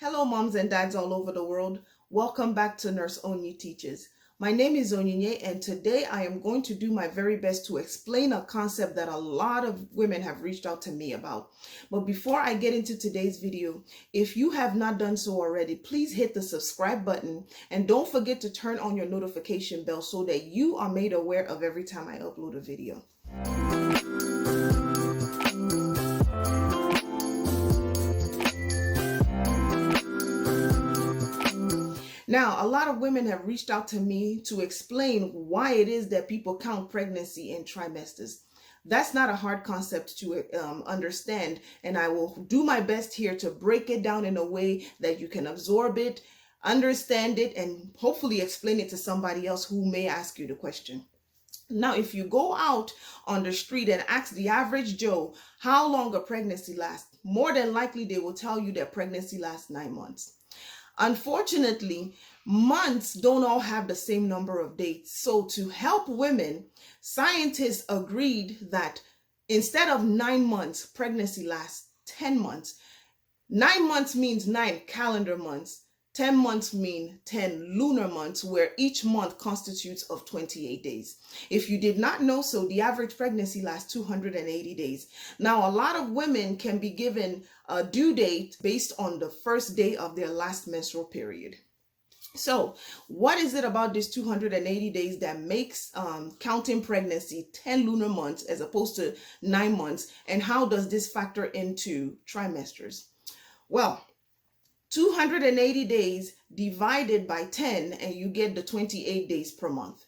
Hello, moms and dads all over the world. Welcome back to Nurse Onyi Teaches. My name is Onyi, and today I am going to do my very best to explain a concept that a lot of women have reached out to me about. But before I get into today's video, if you have not done so already, please hit the subscribe button and don't forget to turn on your notification bell so that you are made aware of every time I upload a video. Now, a lot of women have reached out to me to explain why it is that people count pregnancy in trimesters. That's not a hard concept to understand, and I will do my best here to break it down in a way that you can absorb it, understand it, and hopefully explain it to somebody else who may ask you the question. Now, if you go out on the street and ask the average Joe how long a pregnancy lasts, more than likely they will tell you that pregnancy lasts 9 months. Unfortunately, months don't all have the same number of days. So to help women, scientists agreed that instead of 9 months, pregnancy lasts 10 months. 9 months means 9 calendar months. 10 months mean 10 lunar months, where each month constitutes of 28 days. If you did not know so, the average pregnancy lasts 280 days. Now, a lot of women can be given a due date based on the first day of their last menstrual period. So what is it about this 280 days that makes counting pregnancy 10 lunar months as opposed to 9 months? And how does this factor into trimesters? Well, 280 days divided by 10 and you get the 28 days per month.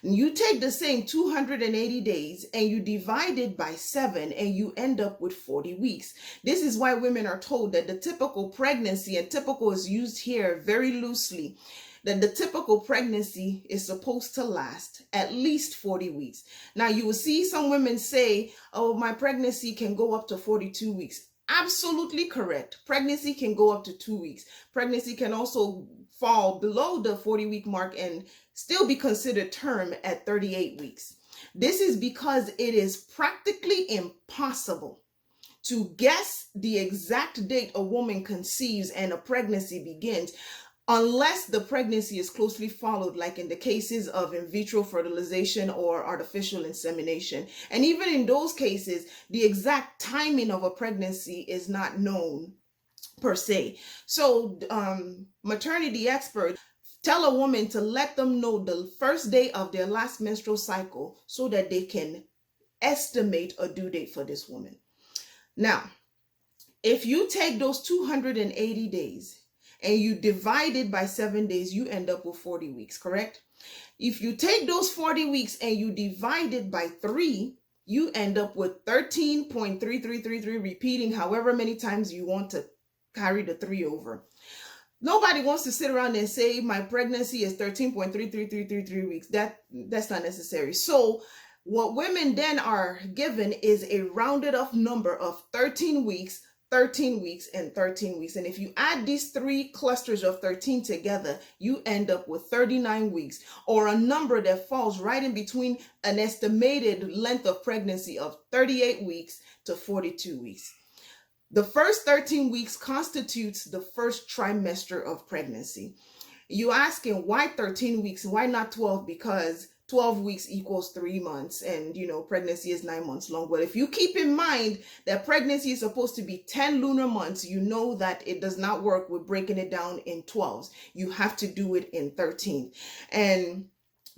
You take the same 280 days and you divide it by 7 and you end up with 40 weeks. This is why women are told that the typical pregnancy, and typical is used here very loosely, that the typical pregnancy is supposed to last at least 40 weeks. Now, you will see some women say, oh, my pregnancy can go up to 42 weeks. Absolutely correct. Pregnancy can go up to 2 weeks. Pregnancy can also fall below the 40-week mark and still be considered term at 38 weeks. This is because it is practically impossible to guess the exact date a woman conceives and a pregnancy begins unless the pregnancy is closely followed, like in the cases of in vitro fertilization or artificial insemination. And even in those cases, the exact timing of a pregnancy is not known per se. So maternity experts tell a woman to let them know the first day of their last menstrual cycle so that they can estimate a due date for this woman. Now, if you take those 280 days and you divide it by 7 days, you end up with 40 weeks, correct? If you take those 40 weeks and you divide it by 3, you end up with 13.3333, repeating however many times you want to carry the 3 over. Nobody wants to sit around and say my pregnancy is 13.33333 weeks. That's not necessary. So what women then are given is a rounded off number of 13 weeks, 13 weeks, and 13 weeks. And if you add these 3 clusters of 13 together, you end up with 39 weeks, or a number that falls right in between an estimated length of pregnancy of 38 weeks to 42 weeks. The first 13 weeks constitutes the first trimester of pregnancy. You asking why 13 weeks? Why not 12? Because 12 weeks equals 3 months, and pregnancy is 9 months long. But if you keep in mind that pregnancy is supposed to be 10 lunar months, you know that it does not work with breaking it down in 12s. You have to do it in 13. And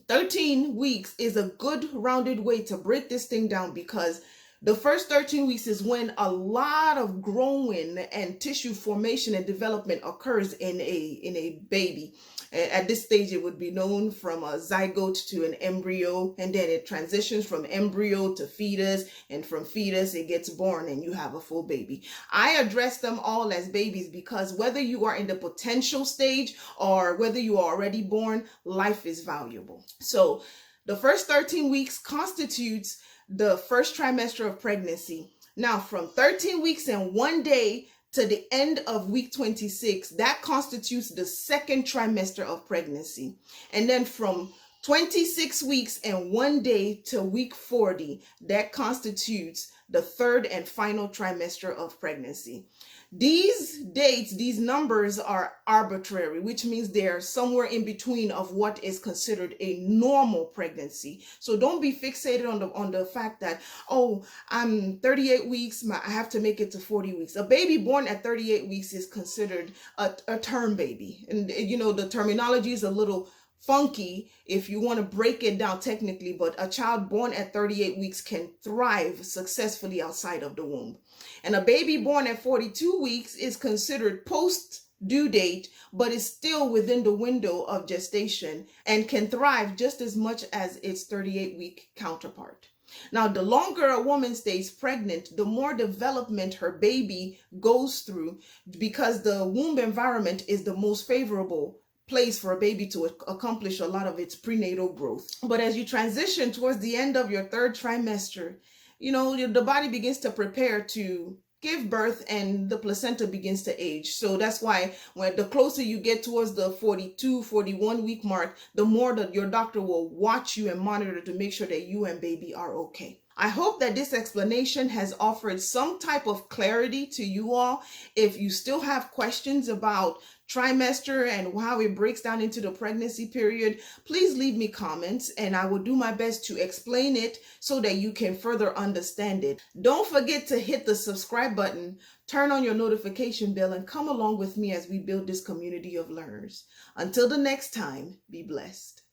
13 weeks is a good rounded way to break this thing down, because the first 13 weeks is when a lot of growing and tissue formation and development occurs in a baby. At this stage, it would be known from a zygote to an embryo, and then it transitions from embryo to fetus, and from fetus, it gets born and you have a full baby. I address them all as babies because whether you are in the potential stage or whether you are already born, life is valuable. So the first 13 weeks constitutes the first trimester of pregnancy. Now, from 13 weeks and 1 day to the end of week 26, that constitutes the second trimester of pregnancy. And then from 26 weeks and 1 day to week 40, that constitutes the third and final trimester of pregnancy. These dates, these numbers are arbitrary, which means they're somewhere in between of what is considered a normal pregnancy. So don't be fixated on the fact that, oh, I'm 38 weeks, I have to make it to 40 weeks. A baby born at 38 weeks is considered a term baby. And the terminology is a little funky if you want to break it down technically, but a child born at 38 weeks can thrive successfully outside of the womb. And a baby born at 42 weeks is considered post due date, but is still within the window of gestation and can thrive just as much as its 38-week counterpart. Now, the longer a woman stays pregnant, the more development her baby goes through, because the womb environment is the most favorable place for a baby to accomplish a lot of its prenatal growth. But as you transition towards the end of your third trimester, the body begins to prepare to give birth and the placenta begins to age. So that's why when the closer you get towards the 42, 41 week mark, the more that your doctor will watch you and monitor to make sure that you and baby are okay. I hope that this explanation has offered some type of clarity to you all. If you still have questions about trimester and how it breaks down into the pregnancy period, please leave me comments and I will do my best to explain it so that you can further understand it. Don't forget to hit the subscribe button, turn on your notification bell, and come along with me as we build this community of learners. Until the next time, be blessed.